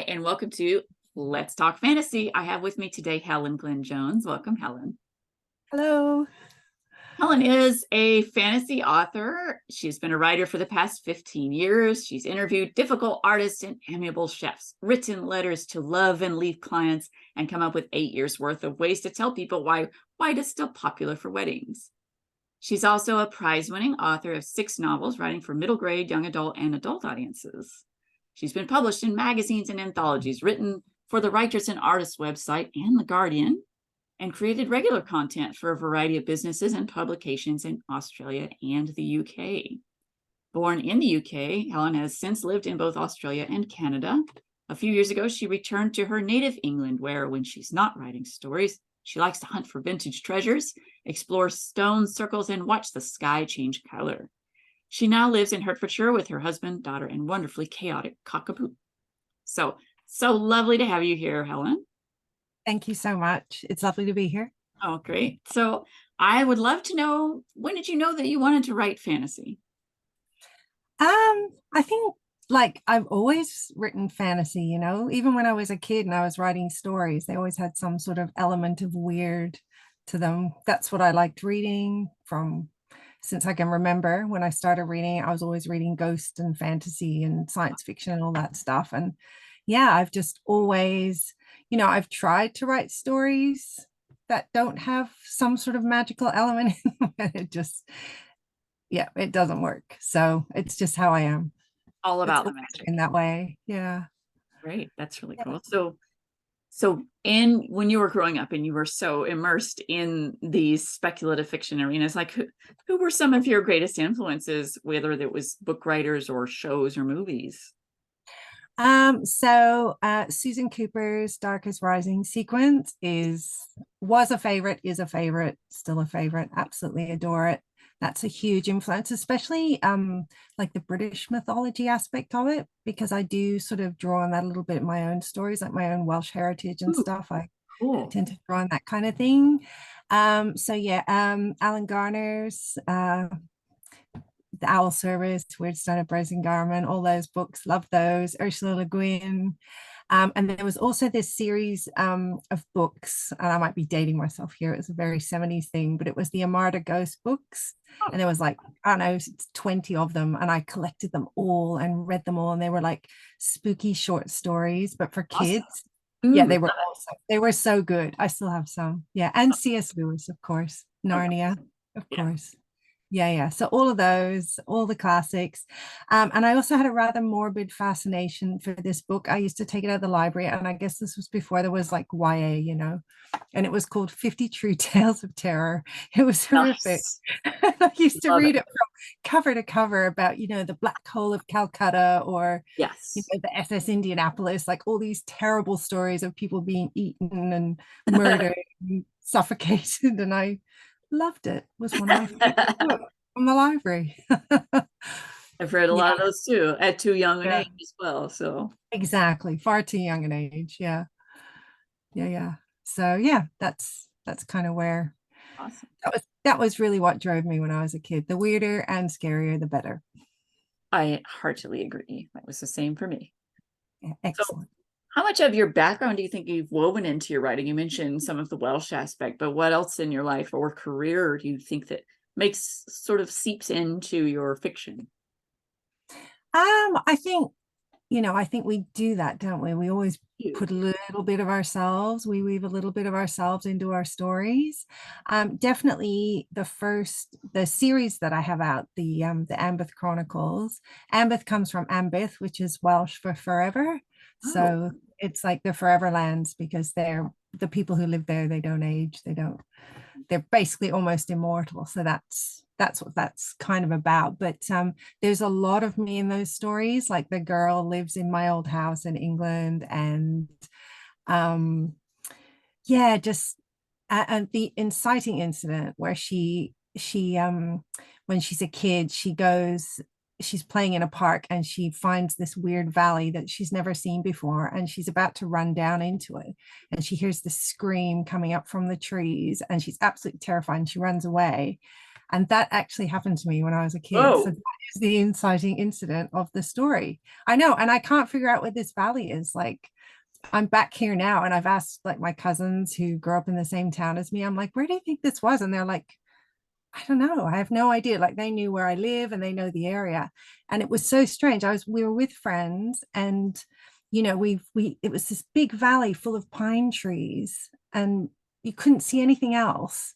and welcome to Let's Talk Fantasy. I have with me today Helen Glynn-Jones. Welcome, Helen. Hello. Helen is a fantasy author. She's been a writer for the past 15 years. She's interviewed difficult artists and amiable chefs, written letters to love and leave clients, and come up with 8 years worth of ways to tell people why white is still popular for weddings. She's also a prize-winning author of 6 novels, writing for middle grade, young adult, and adult audiences. She's been published in magazines and anthologies, written for the Writers and Artists website and The Guardian, and created regular content for a variety of businesses and publications in Australia and the UK. Born in the UK, Helen has since lived in both Australia and Canada. A few years ago, she returned to her native England, where, when she's not writing stories, she likes to hunt for vintage treasures, explore stone circles, and watch the sky change color. She now lives in Hertfordshire with her husband, daughter, and wonderfully chaotic cockapoo. So lovely to have you here, Helen. Thank you so much. It's lovely to be here. Oh, great. So I would love to know, when did you know that you wanted to write fantasy? I think I've always written fantasy, even when I was a kid and I was writing stories, they always had some sort of element of weird to them. That's what I liked reading from since I can remember. When I started reading, I was always reading ghost and fantasy and science fiction and all that stuff. And yeah, I've just always, I've tried to write stories that don't have some sort of magical element in them. It doesn't work. So it's just how I am. All about the magic in that way. Yeah. Great. That's really cool. So when you were growing up and you were so immersed in these speculative fiction arenas, like who were some of your greatest influences, whether it was book writers or shows or movies? Susan Cooper's Darkest Rising sequence was a favorite, is a favorite, still a favorite. Absolutely adore it. That's a huge influence, especially like the British mythology aspect of it, because I do sort of draw on that a little bit in my own stories, like my own Welsh heritage and stuff. I tend to draw on that kind of thing. Alan Garner's The Owl Service, Weird Stone of Garmin, all those books, love those. Ursula Le Guin. And there was also this series of books, and I might be dating myself here, it was a very 70s thing, but it was the Amarda Ghost books. And there was like, I don't know, 20 of them, and I collected them all and read them all, and they were like spooky short stories, but for kids. Awesome. Yeah, they were awesome. They were so good. I still have some. Yeah, and C.S. Lewis, of course. Narnia, of course. Yeah. So all of those, all the classics. And I also had a rather morbid fascination for this book. I used to take it out of the library, and I guess this was before there was like YA, and it was called 50 True Tales of Terror. It was horrific. I used to read it from cover to cover about, the Black Hole of Calcutta, or the SS Indianapolis, like all these terrible stories of people being eaten and murdered and suffocated. And I loved it. It was one of my favorite books from the library. I've read a lot of those too, at too young an age as well. So exactly, far too young an age. Yeah. So that's kind of where that was really what drove me when I was a kid. The weirder and scarier, the better. I heartily agree. That was the same for me. Yeah, excellent. So, how much of your background do you think you've woven into your writing? You mentioned some of the Welsh aspect, but what else in your life or career do you think that seeps into your fiction? I think, I think we do that, don't we? We always put a little bit of ourselves. We weave a little bit of ourselves into our stories. Definitely the series that I have out, the Ambeth Chronicles. Ambeth comes from Ambith, which is Welsh for forever. So it's like the forever lands, because they're the people who live there, they don't age, they're basically almost immortal. So that's what that's kind of about. But there's a lot of me in those stories. Like the girl lives in my old house in England, and and the inciting incident where she when she's a kid, she's playing in a park, and she finds this weird valley that she's never seen before, and she's about to run down into it, and she hears this scream coming up from the trees, and she's absolutely terrified, and she runs away. And that actually happened to me when I was a kid. So Oh, that is the inciting incident of the story. I know, and I can't figure out what this valley is. Like, I'm back here now, and I've asked like my cousins who grew up in the same town as me. I'm like, where do you think this was? And they're like, I don't know. I have no idea. Like, they knew where I live and they know the area. And it was so strange. We were with friends, and we it was this big valley full of pine trees, and you couldn't see anything else.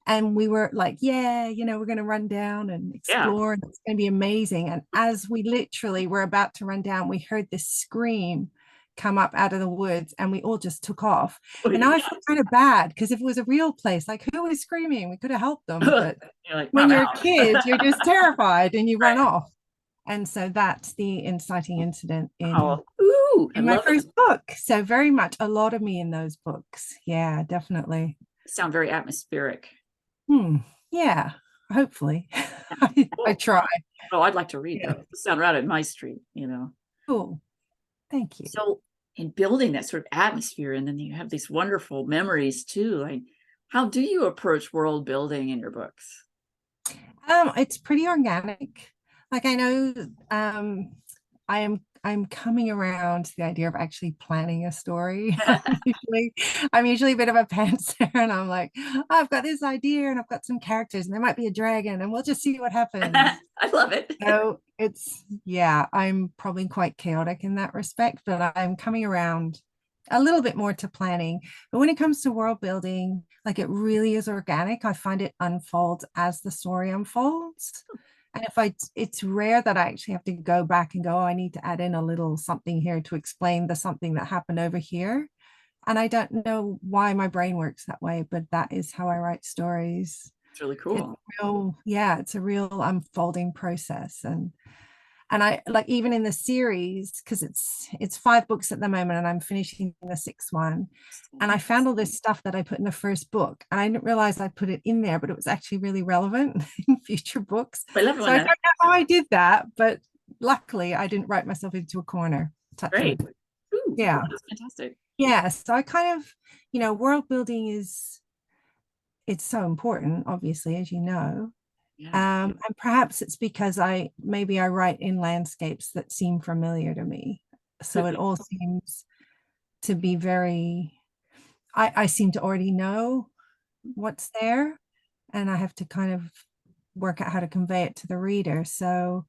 And we were like, yeah, we're going to run down and yeah. explore, and it's going to be amazing. And as we literally were about to run down, we heard this scream come up out of the woods, and we all just took off. Oh, And now I yeah. feel kind of bad, because if it was a real place, like, who was screaming? We could have helped them. But You're like, when I'm you're a out. kid, you're just terrified and you run Right. off. And so that's the inciting incident Oh, ooh, I in my love it. first book. So very much a lot of me in those books. Yeah, definitely. Sound very atmospheric. Hmm. Yeah, hopefully. I Oh, try. oh, I'd like to read Yeah. those. Sound right at my street. Cool. Thank you. So in building that sort of atmosphere, and then you have these wonderful memories too. Like, how do you approach world building in your books? It's pretty organic. Like, I know I'm coming around to the idea of actually planning a story. I'm usually a bit of a pantser, and I'm like, "Oh, I've got this idea and I've got some characters, and there might be a dragon, and we'll just see what happens." I love it. So yeah, I'm probably quite chaotic in that respect, but I'm coming around a little bit more to planning. But when it comes to world building, like, it really is organic. I find it unfolds as the story unfolds. And it's rare that I actually have to go back and go, oh, I need to add in a little something here to explain the something that happened over here. And I don't know why my brain works that way, but that is how I write stories. It's really It's cool. real, yeah, it's a real unfolding process. And I, like, even in the series, because it's 5 books at the moment, and I'm finishing the 6th one. And I found all this stuff that I put in the first book, and I didn't realize I put it in there, but it was actually really relevant in future books. I love it So when I don't that's know how I did that, but luckily I didn't write myself into a corner. Touch great. wood. Ooh, Yeah. that's fantastic. Yeah. So I kind of, world building it's so important, obviously, as you know. Yeah. And perhaps it's because maybe I write in landscapes that seem familiar to me. So Could it be. all seems to be I seem to already know what's there, and I have to kind of work out how to convey it to the reader. So,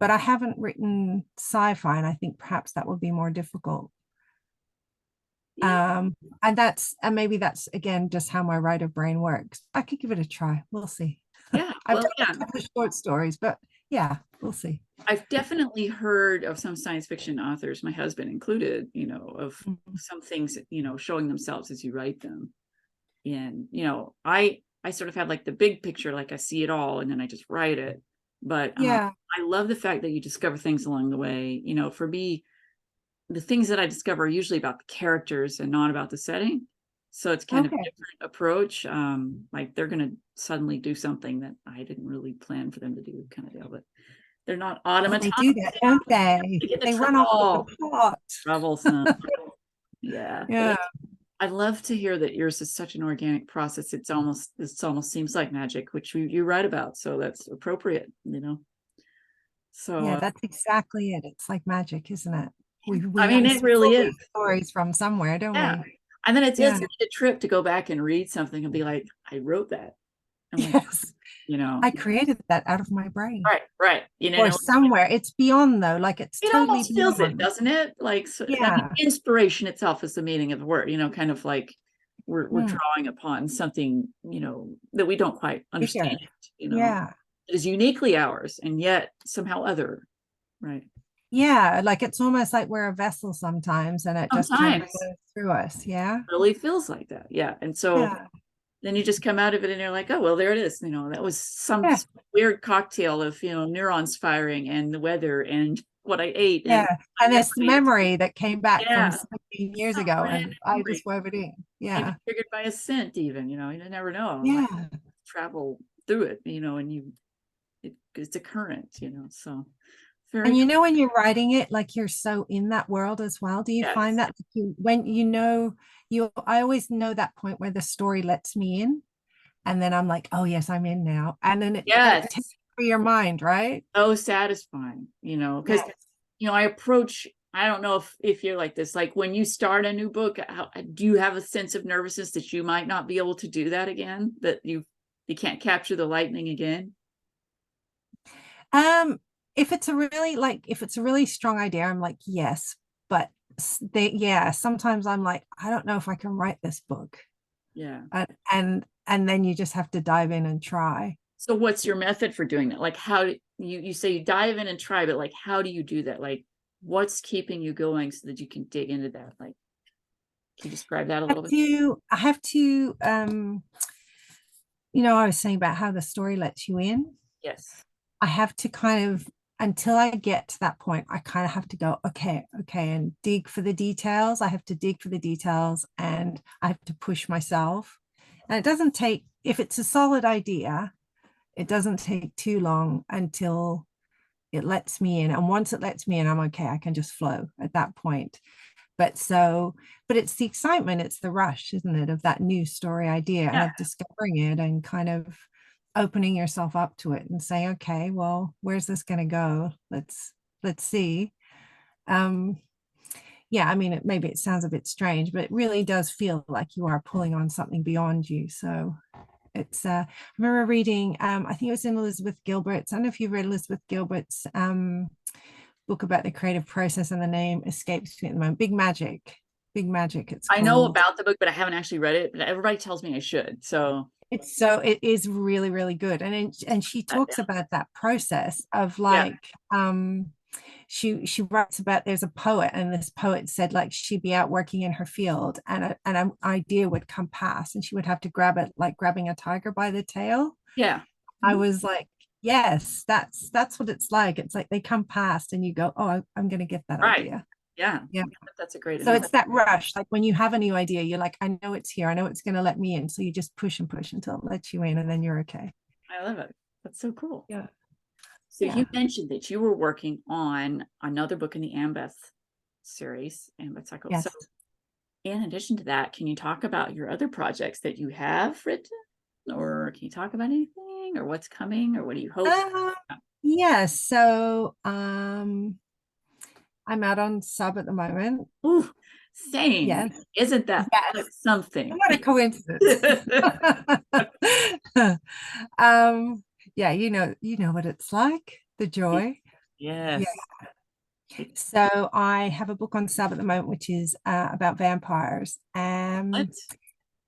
but I haven't written sci-fi, and I think perhaps that would be more difficult. Yeah. Um, and maybe that's again just how my writer brain works. I could give it a try. We'll see. Yeah. I've Well, done yeah. a couple of short stories, but yeah, we'll see. I've definitely heard of some science fiction authors, my husband included, of Mhm. some things, showing themselves as you write them. And I sort of have like the big picture, like I see it all, and then I just write it. But Yeah. I love the fact that you discover things along the way. For me, the things that I discover are usually about the characters and not about the setting. So it's kind of a Okay. different approach. Like they're going to suddenly do something that I didn't really plan for them to do, kind of deal. But they're not Oh, they automatons. do that, don't they? They get the They run off with the trouble. plot. Troublesome. Yeah. But Yeah. I love to hear that yours is such an organic process. It almost seems like magic, which you write about. So that's appropriate. So Yeah, that's exactly it. It's like magic, isn't it? We I we mean, it really pull is. these stories from somewhere, don't Yeah. we? And then it's Yeah. a trip to go back and read something and be like, I wrote that. I'm like, Yes. you know, I created that out of my brain. right, right. Or somewhere. It's beyond though, like it's It totally almost feels it, beyond. doesn't it? Like, so, I mean, Yeah. inspiration itself is the meaning of the word, kind of like we're Mm, drawing upon something, that we don't quite understand, bigger. you know, Yeah. it is uniquely ours and yet somehow other, right? Yeah. Like it's almost like we're a vessel sometimes, and it just kind of Sometimes goes through us. Yeah. really feels like that. Yeah. And so Yeah. then you just come out of it and you're like, oh, well, there it is. That was some Yeah. weird cocktail of, neurons firing and the weather and what I ate and Yeah. my And this memories. memory that came back from Yeah. 17 years Some ago, random and I memory, just wove it in. maybe Yeah. triggered by a scent even, you never know. Like Yeah. travel through it, and it's a current, so very And cool. when you're writing it, like you're so in that world as well. Do you find Yes. that when I always know that point where the story lets me in, and then I'm like, oh yes, I'm in now. And then it takes Yes. for your mind, right? So satisfying, because Yes. I don't know if you're like this, like when you start a new book, do you have a sense of nervousness that you might not be able to do that again, that you can't capture the lightning again? Um, if it's a really if it's a really strong idea, I'm like, yes, but yeah, sometimes I'm like, I don't know if I can write this book. Yeah. And then you just have to dive in and try. So what's your method for doing that? Like, how do you say you dive in and try, but like, how do you do that? Like, what's keeping you going so that you can dig into that? Like, can you describe that a little bit? I have to I was saying about how the story lets you in. Yes. I have to kind of, until I get to that point, I kind of have to go, okay, and dig for the details. I have to dig for the details and I have to push myself. And it doesn't take, if it's a solid idea, it doesn't take too long until it lets me in. And once it lets me in, I'm okay. I can just flow at that point. But it's the excitement, it's the rush, isn't it, of that new story idea and Yeah. of discovering it and kind of opening yourself up to it and saying, okay, well, where's this going to go? Let's see. Um, yeah, I mean, maybe it sounds a bit strange, but it really does feel like you are pulling on something beyond you. So I remember reading, I think it was in Elizabeth Gilbert's. I don't know if you've read Elizabeth Gilbert's book about the creative process, and the name escapes me at the moment. Big Magic, it's I know called. about the book, but I haven't actually read it. But everybody tells me I should. So It is really, really good. And she talks about that process of yeah, she writes about, there's a poet, and this poet said like she'd be out working in her field and an idea would come past and she would have to grab it like grabbing a tiger by the tail. yeah. I Mhm. was like, yes, that's what it's like. It's like they come past and you go, oh, I'm going to get that Right. idea. Yeah. Yeah. That's a great So analogy. it's that rush. Like when you have a new idea, you're like, I know it's here. I know it's going to let me in. So you just push and push until it lets you in, and then you're okay. I love it. That's so cool. Yeah. So Yeah. you mentioned that you were working on another book in the Ambeth series, Ambeth Cycle. So Yes. in addition to that, can you talk about your other projects that you have written? Or can you talk about anything or what's coming or what do you hope? Uh, yeah. So I'm out on sub at the moment. Ooh, same. Yes. Isn't that Yes. something? What a coincidence. um, yeah, you know what it's like, the joy. Yeah. Yes. So I have a book on sub at the moment, which is about vampires. What?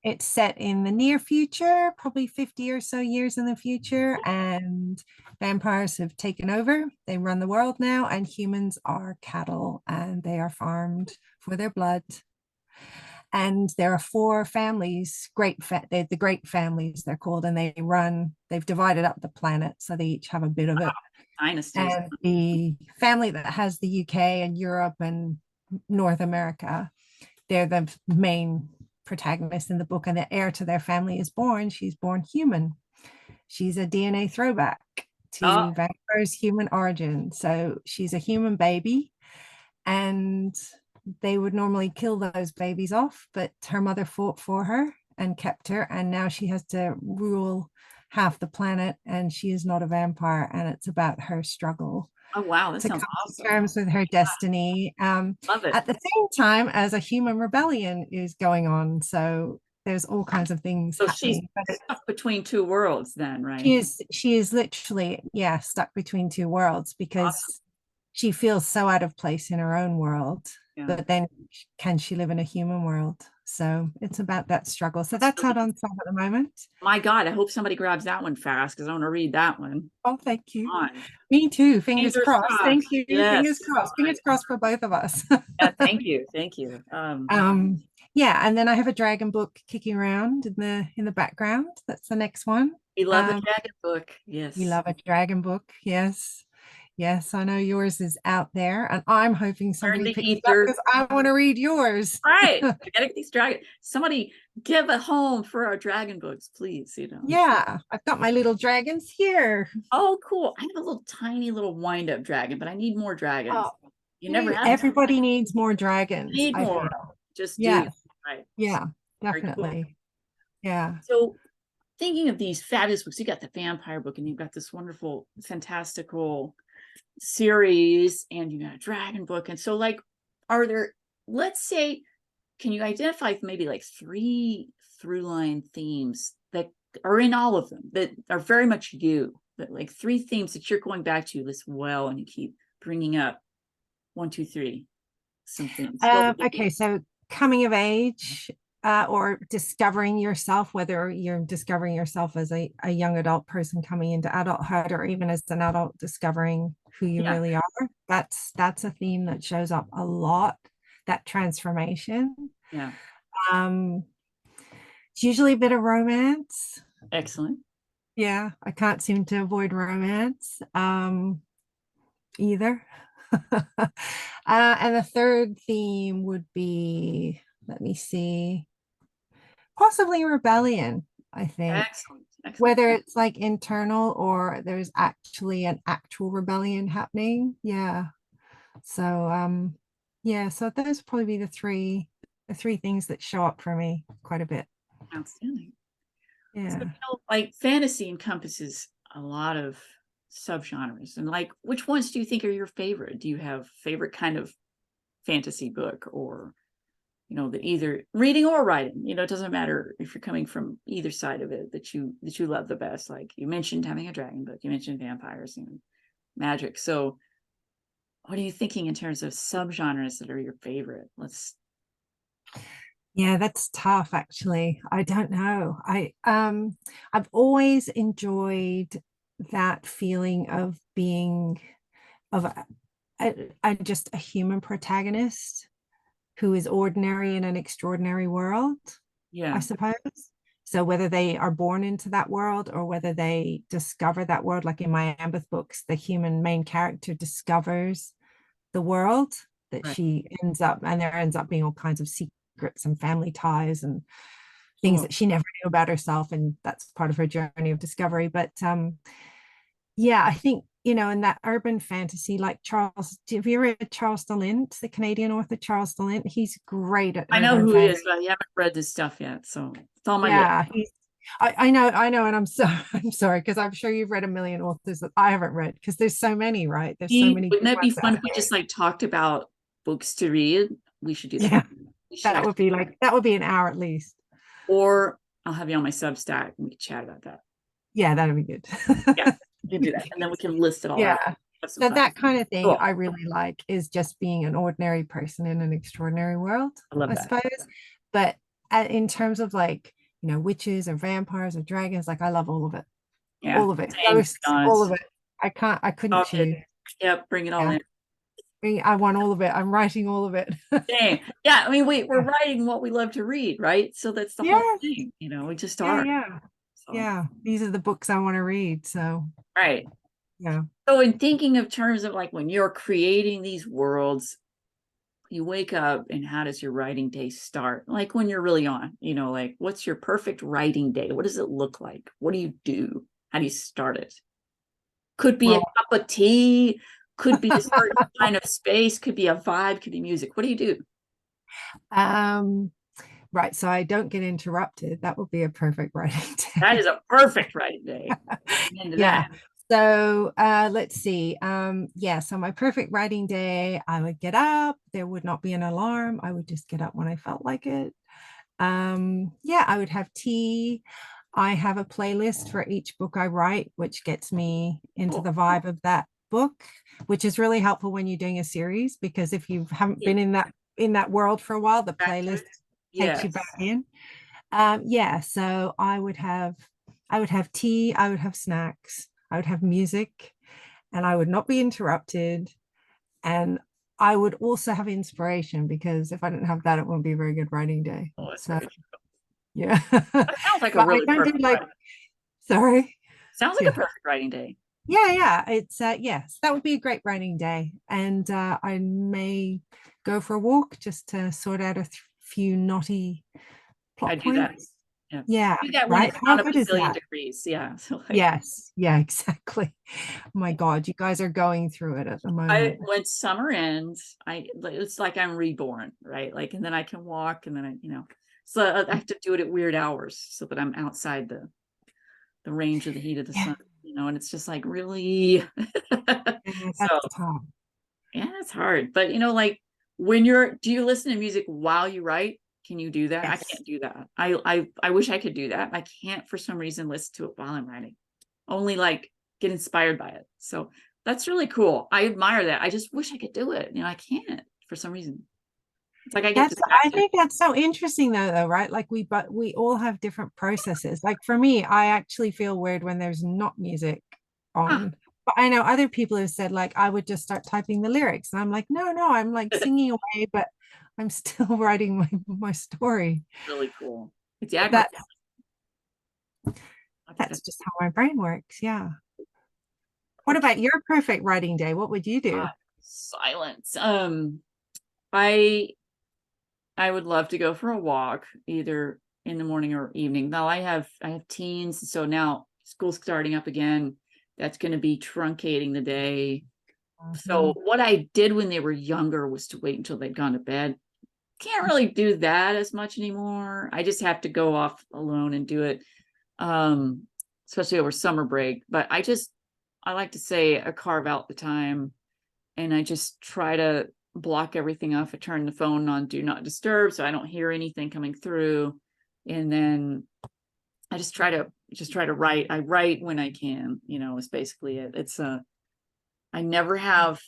It's set in the near future, probably 50 or so years in the future, and vampires have taken over. They run the world now, and humans are cattle and they are farmed for their blood. And there are four families, the great families they're called, and they've divided up the planet, so they each have a bit of it. Dynasties. And the family that has the UK and Europe and North America, they're the main protagonists in the book, and the heir to their family is born. She's born human. She's a DNA throwback Oh, to vampires' human origin. So she's a human baby, and they would normally kill those babies off, but her mother fought for her and kept her, and now she has to rule half the planet, and she is not a vampire, and it's about her struggle oh wow, that to sounds come to awesome. terms with her destiny, Love it. at the same time as a human rebellion is going on. So there's all kinds of things So she's happening. But stuck between two worlds then, right? she is literally, yeah, stuck between two worlds Awesome. because she feels so out of place in her own world, Yeah. but then can she live in a human world? So it's about that struggle. So That's that's really, out on sale at the moment. my God, I hope somebody grabs that one fast because I want to read that one. Oh, thank you. On. Me too. Fingers Fingers crossed. Thank crossed. you. Yes. Fingers crossed. Fingers crossed for both of us. Yeah, thank you. Thank you. um, yeah, and then I have a dragon book kicking around in the background. That's the next one. We love a Um, dragon book. we Yes. love a dragon book. Yes. Yes, I know yours is out there, and I'm hoping Learn somebody the picks it up ether. because I want to read yours. Right. We gotta get these dragon. Somebody give a home for our dragon books, please. Yeah, I've got my little dragons here. Oh, cool. I have a little tiny little wind-up dragon, but I need more dragons. Oh, You never have to. everybody needs more You dragons, need I more. feel. Just do. Yes. Right. So Yeah, very cool. definitely. Yeah. So thinking of these fabulous books, you got the vampire book and you've got this wonderful, fantastical series and you got a dragon book. And so like, are there, let's say, can you identify maybe like 3 through line themes that are in all of them that are very much you, that like 3 themes that you're going back to this well and you keep bringing up 1, 2, 3, some themes? Okay, so coming of age, or discovering yourself, whether you're discovering yourself as a young adult person coming into adulthood, or even as an adult discovering who you really are. That's a theme that shows up a lot, that transformation. Yeah. It's usually a bit of romance. Excellent. Yeah, I can't seem to avoid romance either. And the third theme would be, let me see, possibly rebellion, I think. Excellent. Excellent. Whether it's like internal or there's actually an actual rebellion happening. Yeah. So yeah, so those would probably be the three things that show up for me quite a bit. Outstanding. Yeah. So, like fantasy encompasses a lot of subgenres, and like which ones do you think are your favorite? Do you have favorite kind of fantasy book, or that either reading or writing, it doesn't matter if you're coming from either side of it, that you love the best? Like you mentioned having a dragon book, you mentioned vampires and magic. So what are you thinking in terms of subgenres that are your favorite? Yeah, that's tough actually. I don't know. I've always enjoyed that feeling of being of just a human protagonist who is ordinary in an extraordinary world, I suppose. So whether they are born into that world or whether they discover that world, like in my Ambeth books, the human main character discovers the world that she ends up, and there ends up being all kinds of secrets and family ties and things that she never knew about herself, and that's part of her journey of discovery. But yeah, I think in that urban fantasy, like have you read Charles DeLint, the Canadian author Charles DeLint? He's great at I know urban who fantasy. he is, but I haven't read this stuff yet, so it's on my list. List. I know, and I'm sorry, because I'm sure you've read a million authors that I haven't read, because there's so many, right? There's so many. Wouldn't that be fun if we just like talked about books to read? We should do that. Yeah, that would be an hour at least. Or I'll have you on my Substack and we can chat about that. Yeah, that'd be good. Yeah, we can do that, and then we can list it all out. So that kind of thing I really like, is just being an ordinary person in an extraordinary world, I suppose. But in terms of like, witches or vampires or dragons, like I love all of it. Yeah. All of it. Ghosts, all of it. I couldn't choose. Yep, bring it all in. I want all of it. I'm writing all of it. Dang. Yeah, I mean, we're writing what we love to read, right? So that's the whole thing. We just are. Yeah. These are the books I want to read. So right. Yeah. So in thinking of terms of like when you're creating these worlds, you wake up and how does your writing day start? Like when you're really on, like what's your perfect writing day? What does it look like? What do you do? How do you start it? Could be a cup of tea, could be a certain kind of space, could be a vibe, could be music. What do you do? Right, so I don't get interrupted. That would be a perfect writing day. That is a perfect writing day. Yeah. So let's see. So my perfect writing day, I would get up. There would not be an alarm. I would just get up when I felt like it. I would have tea. I have a playlist for each book I write, which gets me into the vibe of that book, which is really helpful when you're doing a series, because if you haven't been in that world for a while, the playlist takes you back in. So I would have tea, I would have snacks, I would have music, and I would not be interrupted. And I would also have inspiration, because if I didn't have that, it wouldn't be a very good writing day. Yeah. That sounds like a really perfect sorry. Sounds like a perfect writing day. Yeah. It's yes, that would be a great writing day. And I may go for a walk just to sort out a few knotty plot points. That. Yeah. Do that when it's not a bazillion degrees. Yeah. So yes. Yeah, exactly. Oh my God, you guys are going through it at the moment. When summer ends, it's like I'm reborn, right? Like, and then I can walk, and then so I have to do it at weird hours so that I'm outside the the range of the heat of the sun, and it's just like, really. Yeah, So that's tough. yeah, it's hard. But like do you listen to music while you write? Can you do that? I Yes. can't do that. I wish I could do that. I can't for some reason listen to it while I'm writing. Only like get inspired by it. So that's really cool. I admire that. I just wish I could do it. I can't for some reason. It's like I get I distracted. think that's so interesting though, right? Like but we all have different processes. Like for me, I actually feel weird when there's not music Huh. on. But I know other people have said like I would just start typing the lyrics. And I'm like, no, I'm like singing away, but I'm still writing my story. Really cool. It's admirable. That's I think that's that's just how my brain works. Yeah. What okay. about your perfect writing day? What would you do? Silence. I I would love to go for a walk either in the morning or evening. Now I have teens, so now school's starting up again. That's going to be truncating the day. So Mhm. what I did when they were younger was to wait until they'd gone to bed. Can't really do that as much anymore. I just have to go off alone and do it, um, especially over summer break. But I like to say I carve out the time and I just try to block everything off. I turn the phone on do not disturb so I don't hear anything coming through. And then I just try to write. I write when I can, is basically it. I never have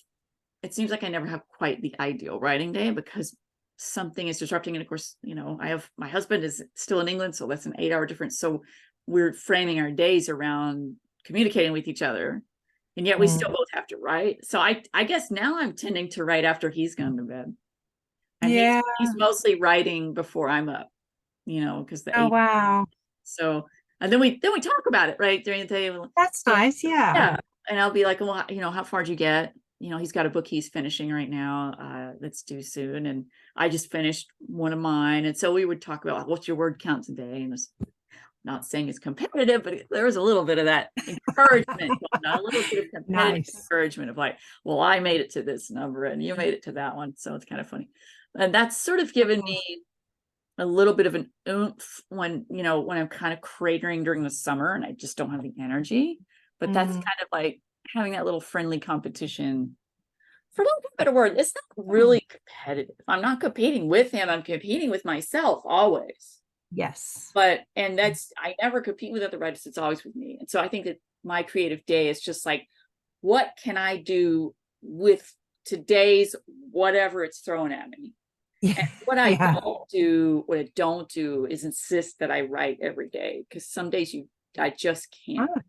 it seems like I never have quite the ideal writing day because something is disrupting. And of course, I have my husband is still in England, so that's an 8-hour difference. So we're framing our days around communicating with each other. And yet we still Mm. both have to write. So I guess now I'm tending to write after he's gone to bed. And he's Yeah. he's mostly writing before I'm up, because the Oh, eight. wow. So and then we talk about it, right? During the day. That's So nice. Yeah. yeah. And I'll be like, well, how far did you get? He's got a book he's finishing right now, that's due soon. And I just finished one of mine. And so we would talk about what's your word count today? And it's not saying it's competitive, but there was a little bit of that encouragement, a little bit of competitive Nice. encouragement of like, well, I made it to this number and you made it to that one. So it's kind of funny. And that's sort of given Oh, me a little bit of an oomph when I'm kind of cratering during the summer and I just don't have the energy. But that's mm, kind of like having that little friendly competition. For lack of a better word, it's not mm. really competitive. I'm not competing with him. I'm competing with myself always. Yes. And I never compete with other writers. It's always with me. And so I think that my creative day is just like, what can I do with today's whatever it's thrown at me? And Yeah. what I don't do is insist that I write every day because some days I just can't. Oh,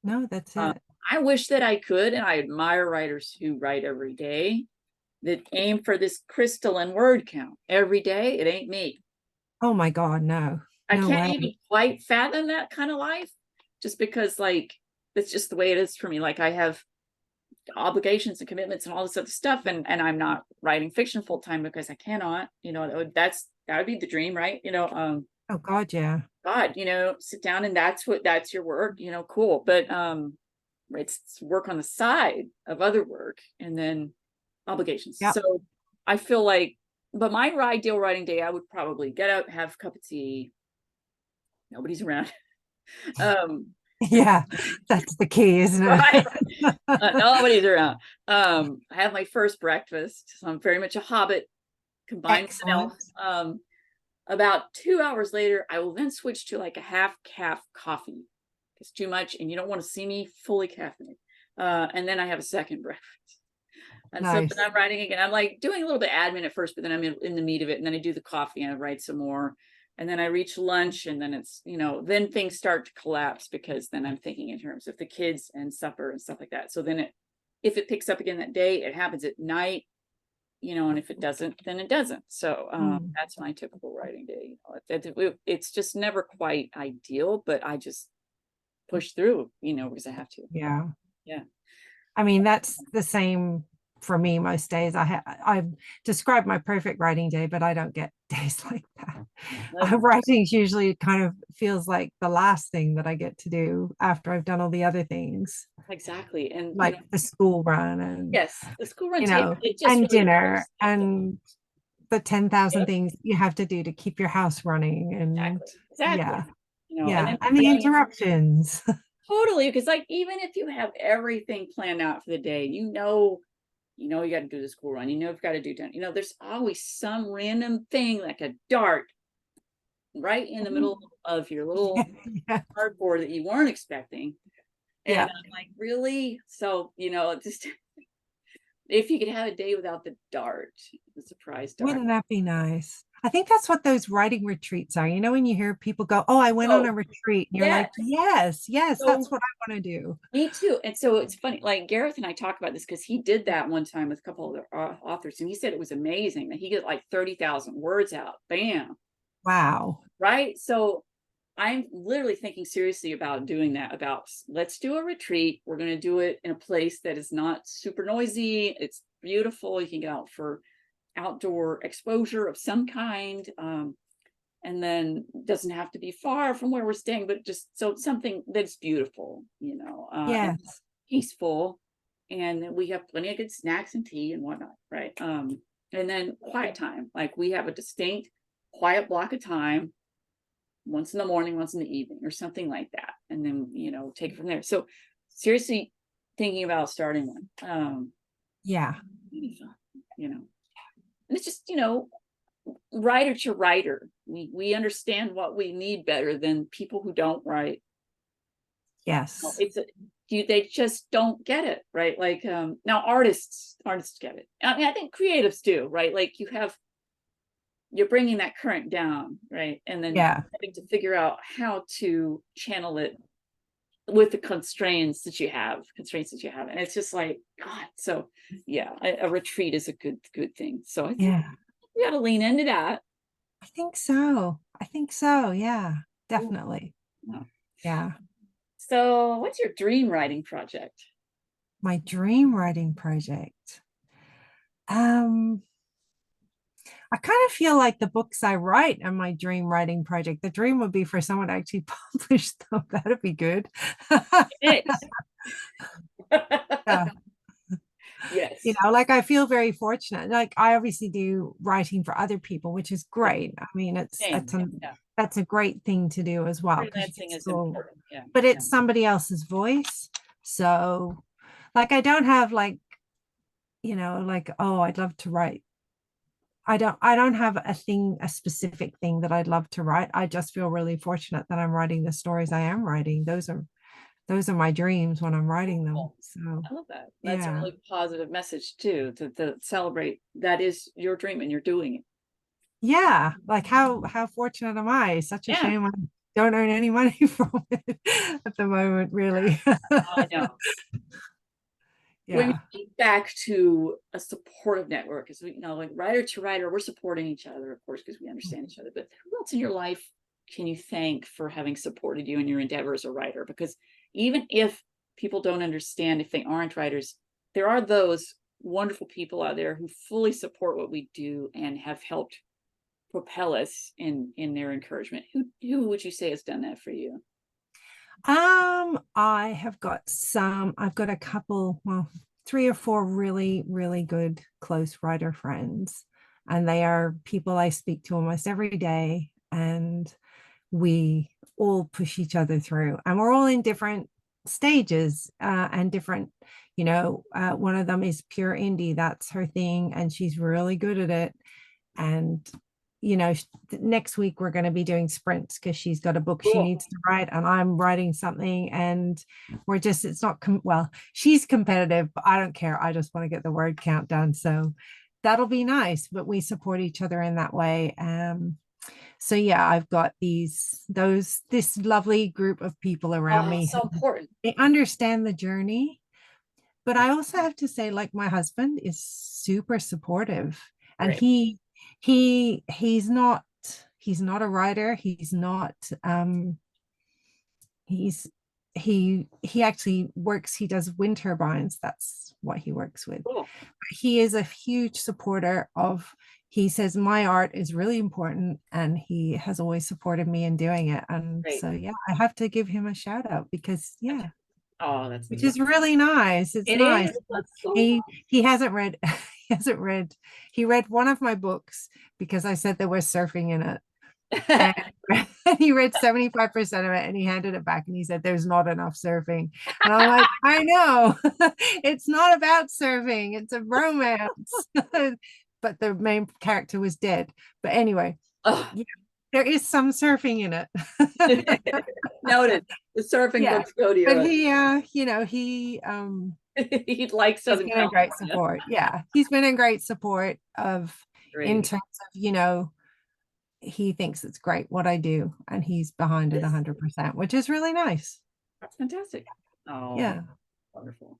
no, that's Uh, it. I wish that I could, and I admire writers who write every day that aim for this crystalline word count every day. It ain't me. Oh my God, no. I No can't way. even quite fathom that kind of life just because, like, that's just the way it is for me. Like, I have obligations and commitments and all this other stuff, and I'm not writing fiction full time because I cannot. That would be the dream, right? Oh God, yeah. God, sit down and that's your work, cool. But it's work on the side of other work and then obligations. Yep. So I feel like, but my ideal writing day, I would probably get up, have a cup of tea. Nobody's around. um, Yeah. That's the key, isn't right. it? Nobody's around. I have my first breakfast. So I'm very much a hobbit combined with an elf. Excellent. About 2 hours later, I will then switch to like a half calf coffee. It's too much, and you don't want to see me fully caffeinated. And then I have a second breakfast. And so then Nice. I'm writing again. I'm like doing a little bit of admin at first, but then I'm in the meat of it. And then I do the coffee and I write some more. And then I reach lunch, and then then things start to collapse because then I'm thinking in terms of the kids and supper and stuff like that. So then if it picks up again that day, it happens at night, and if it doesn't, then it doesn't. So Mm. that's my typical writing day. It's just never quite ideal, but I just push through, because I have to. Yeah. Yeah. I mean, that's the same for me most days. I describe my perfect writing day, but I don't get days like that. Writing usually kind of feels like the last thing that I get to do after I've done all the other things, Exactly. And like the school run and, yes, the school run takes it just and really dinner takes something. and the 10,000 Yep, things you have to do to keep your house running. And exactly. Exactly. yeah, And Yeah. then And the interruptions. totally, because like even if you have everything planned out for the day, you got to do the school run, you've got to do done, there's always some random thing like a dart right in the middle of your little Yeah. cardboard that you weren't expecting. And Yeah. I'm like, really? So, just if you could have a day without the dart, the surprise dart. Wouldn't that be nice? I think that's what those writing retreats are. When you hear people go, "Oh, I went on Oh, a retreat," and you're yes. like, "Yes, yes, that's So what I want to do." me too. And so it's funny, like Gareth and I talk about this because he did that one time with a couple of the authors, and he said it was amazing that he got like 30,000 words out. Bam. Wow. Right. So I'm literally thinking seriously about doing that, about let's do a retreat. We're going to do it in a place that is not super noisy. It's beautiful. You can get out for outdoor exposure of some kind. And then doesn't have to be far from where we're staying, but just so something that's beautiful, and Yes. peaceful. And we have plenty of good snacks and tea and whatnot. Right. And then quiet time. Like we have a distinct quiet block of time, once in the morning, once in the evening, or something like that. And then, take it from there. So seriously thinking about starting one. Yeah. And it's just, writer to writer. We understand what we need better than people who don't write. Yes. They just don't get it, right? Like now artists get it. I mean, I think creatives do, right? Like you're bringing that current down, right? And then having to figure out how to channel it with the constraints that you have. And it's just like, God. So yeah, a retreat is a good thing. So I think we got to lean into that. I think so. Yeah, definitely. Ooh. Yeah. So what's your dream writing project? My dream writing project. I kind of feel like the books I write are my dream writing project. The dream would be for someone to actually publish them. That'd be good. It is. Yeah. Yes. Like I feel very fortunate. Like I obviously do writing for other people, which is great. I mean, that's a great thing to do as well. Freelancing is important. Yeah. But it's somebody else's voice. So like I don't have like, like, oh, I'd love to write. I don't have a specific thing that I'd love to write. I just feel really fortunate that I'm writing the stories I am writing. Those are my dreams when I'm writing them. So I love that. That's a really positive message too, to celebrate that is your dream and you're doing it. Yeah, like how fortunate am I? Such a shame I don't earn any money from it at the moment, really. I know. When you think back to a supportive network, as we like writer to writer, we're supporting each other, of course, because we understand each other. But who else in your life can you thank for having supported you in your endeavor as a writer? Because even if people don't understand, if they aren't writers, there are those wonderful people out there who fully support what we do and have helped propel us in their encouragement. Who would you say has done that for you? I've got a couple, well, 3 or 4 really, really good close writer friends, and they are people I speak to almost every day, and we all push each other through, and we're all in different stages and different, one of them is pure indie, that's her thing, and she's really good at it. And next week we're going to be doing sprints because she's got a book she needs to write and I'm writing something, and it's not well, she's competitive, but I don't care. I just want to get the word count done, so that'll be nice, but we support each other in that way. So yeah, I've got this lovely group of people around me. So important. They understand the journey, but I also have to say, like, my husband is super supportive, and he's not a writer. He's not he actually works, he does wind turbines. That's what he works with. Cool. He is a huge supporter of, he says my art is really important, and he has always supported me in doing it. And so yeah, I have to give him a shout out because that's which is really nice. It's nice. He hasn't read he read one of my books because I said there was surfing in it, And he read 75% of it and he handed it back and he said, there's not enough surfing. And I'm like, I know. It's not about surfing, it's a romance. But the main character was dead. But anyway, Oh, yeah, there is some surfing in it. noted. The surfing Yeah. books go to But your he likes he's Southern been in great California. support. Yeah. He's been in great support of in Great. terms of, he thinks it's great what I do, and he's behind it This 100%, which is really nice. That's fantastic. Oh, Yeah. wonderful.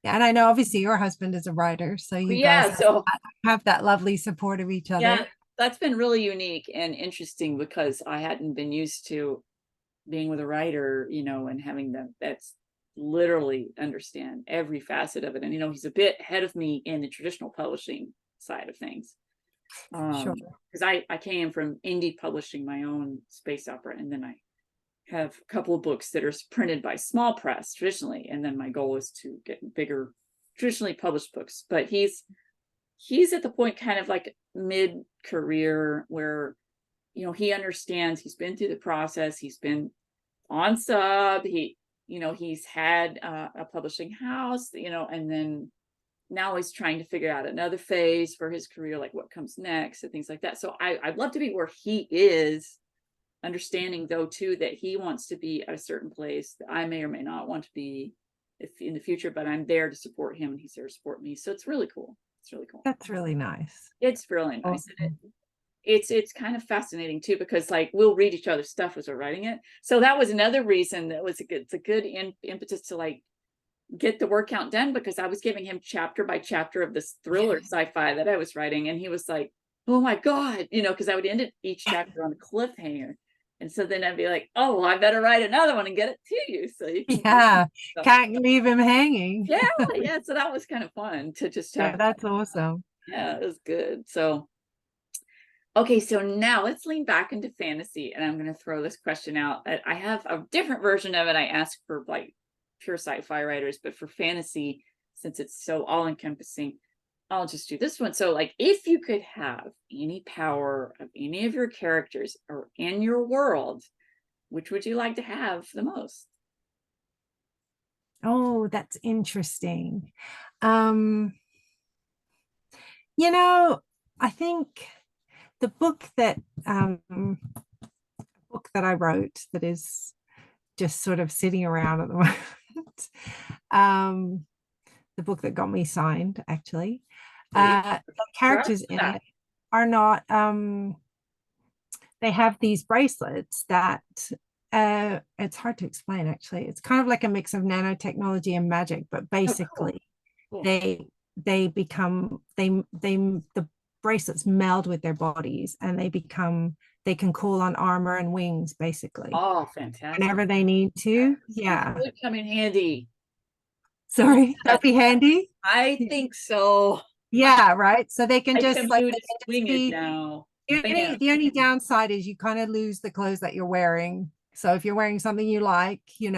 Yeah, and I know obviously your husband is a writer, so you guys Yeah, so have that lovely support of each yeah, other. that's been really unique and interesting because I hadn't been used to being with a writer, and having that's literally understand every facet of it. And he's a bit ahead of me in the traditional publishing side of things. Sure. Because I came from indie publishing my own space opera, and then I have a couple of books that are printed by small press traditionally, and then my goal is to get bigger traditionally published books. But he's at the point kind of like mid-career where he understands, he's been through the process, he's been on sub, he's had a publishing house, and then now he's trying to figure out another phase for his career, like what comes next and things like that. So I'd love to be where he is, understanding though too that he wants to be at a certain place that I may or may not want to be if in the future, but I'm there to support him and he's there to support me. So it's really cool. It's really cool. That's really nice. It's really nice. Awesome. It's kind of fascinating too, because like we'll read each other's stuff as we're writing it. So that was another reason that was it's a good impetus to like get the word count done, because I was giving him chapter by chapter of this thriller sci-fi that I was writing, and he was like, oh my God, because I would end it each chapter on a cliffhanger. And so then I'd be like, oh, well, I better write another one and get it to you so you can Yeah, can't leave him hanging. yeah. So that was kind of fun to just Yeah, have. that's awesome. Yeah, it was good. So okay, so now let's lean back into fantasy, and I'm going to throw this question out. I have a different version of it. I ask for like pure sci-fi writers, but for fantasy, since it's so all-encompassing, I'll just do this one. So like, if you could have any power of any of your characters or in your world, which would you like to have the most? Oh, that's interesting. Um, you know, I think the book that I wrote that is just sort of sitting around at the moment, the book that got me signed, actually, the characters in it are not they have these bracelets that it's hard to explain, actually. It's kind of like a mix of nanotechnology and magic, but basically Cool. they become the bracelets meld with their bodies, and they can call on armor and wings, basically. Oh, fantastic. Whenever they need to. Yeah. That would come in handy. Sorry, that'd be handy. I think so. Yeah, right. So they can I just can like do to swing it now. the only downside is you kind of lose the clothes that you're wearing. So if you're wearing something you like, you're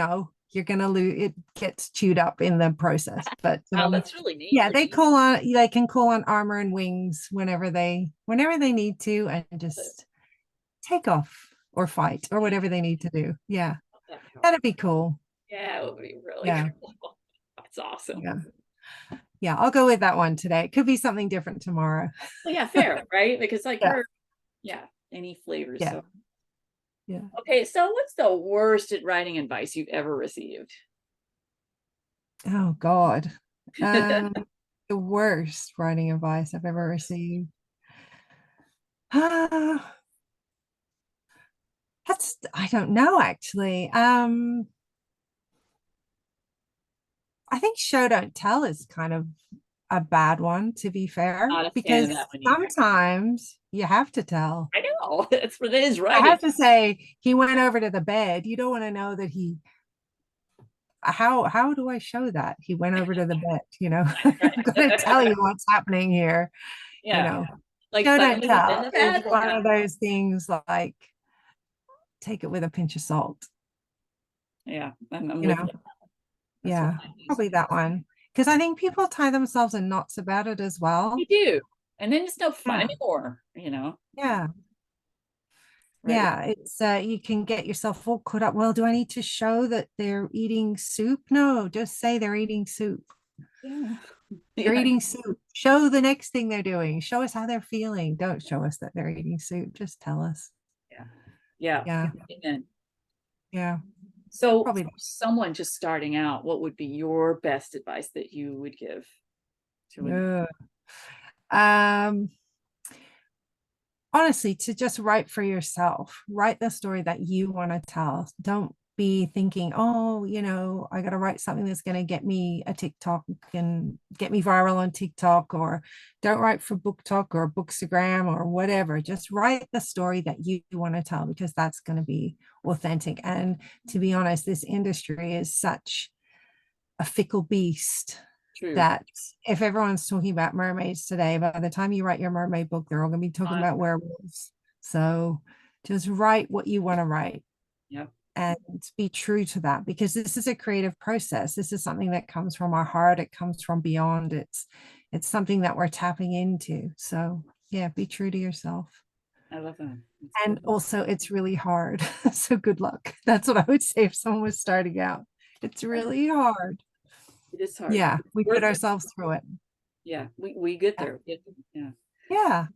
gonna lose it, gets chewed up in the process. But Oh, that's really neat. yeah, they can call on armor and wings whenever they need to, and just take off or fight or whatever they need to do. Yeah, that'd be cool. Yeah, it would be really cool. That's awesome. Yeah, I'll go with that one today. It could be something different tomorrow. Well, yeah, fair, right? Because like Yeah. any flavors. Yeah. So Yeah. okay, so what's the worst at writing advice you've ever received? Oh God. The worst writing advice I've ever received. I don't know, actually. I think show don't tell is kind of a bad one, to be fair, Not a fan because of that one either. sometimes you have to tell. I know. It's for his I writing. have to say, he went over to the bed. You don't want to know that how do I show that he went over to the bed? I'm gonna tell you what's happening here. Yeah. Like Show suddenly don't he's in tell. the bed. It's one of those things, like, take it with a pinch of salt. Yeah, I'm with you. Yeah, probably that one. Because I think people tie themselves in knots about it as well. You do. And then it's no fun anymore, Yeah. Right. Yeah, it's you can get yourself all caught up. Well, do I need to show that they're eating soup? No, just say they're eating soup. Yeah. They're Yeah. eating soup. Show the next thing they're doing. Show us how they're feeling. Don't show us that they're eating soup. Just tell us. Yeah. Yeah. Yeah, Amen. yeah. So Probably. for someone just starting out, what would be your best advice that you would give to an Yeah. Um, honestly, to just write for yourself, write the story that you want to tell. Don't be thinking, oh, I got to write something that's going to get me a TikTok and get me viral on TikTok, or don't write for Book Talk or Bookstagram or whatever. Just write the story that you want to tell, because that's going to be authentic. And to be honest, this industry is such a fickle beast true? that if everyone's talking about mermaids today, by the time you write your mermaid book, they're all going to be talking about werewolves. So just write what you want to write Yep. and be true to that, because this is a creative process. This is something that comes from our heart. It comes from beyond. It's something that we're tapping into. So yeah, be true to yourself. I love that. That's And good. also it's really hard. So good luck. That's what I would say if someone was starting out. It's really hard. It is hard. Yeah, It's we put worth it. ourselves through it. Yeah, we get there. Yeah. Yeah.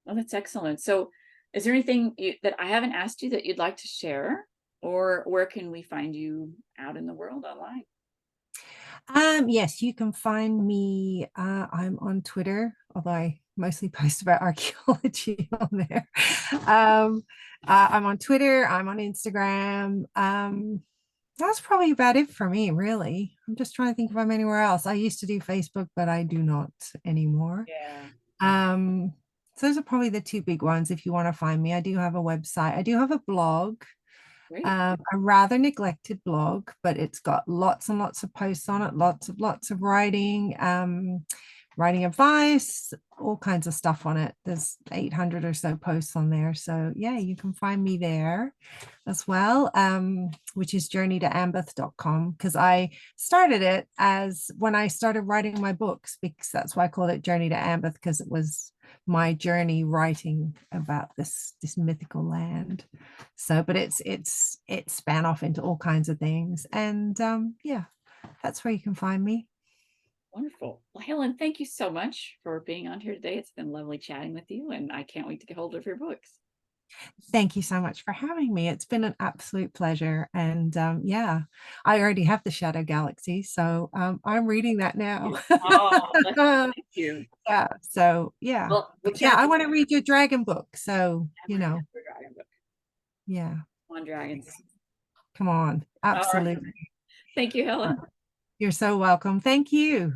Well, that's excellent. So, is there anything that I haven't asked you that you'd like to share, or where can we find you out in the world online? Yes, you can find me. I'm on Twitter, although I mostly post about archaeology on there. I'm on Twitter, I'm on Instagram. That's probably about it for me, really. I'm just trying to think if I'm anywhere else. I used to do Facebook, but I do not anymore. Yeah. So those are probably the two big ones if you want to find me. I do have a website, I do have a blog, Great. a rather neglected blog, but it's got lots and lots of posts on it, lots of writing, writing advice, all kinds of stuff on it. There's 800 or so posts on there. So yeah, you can find me there as well, which is journeytoambeth.com, because I started it as when I started writing my books, because that's why I called it Journey to Ambeth, because it was my journey writing about this mythical land. So but it span off into all kinds of things, and yeah, that's where you can find me. Wonderful. Well, Helen, thank you so much for being on here today. It's been lovely chatting with you, and I can't wait to get hold of your books. Thank you so much for having me. It's been an absolute pleasure. And yeah, I already have the Shadow Galaxy, so I'm reading that now. Oh, thank you. Yeah, so yeah. Well, we'll But yeah, chat. I want to read your dragon book. So, Dragon book. yeah, On dragons. come on. All right. Absolutely. Thank you, Helen. You're so welcome. Thank you.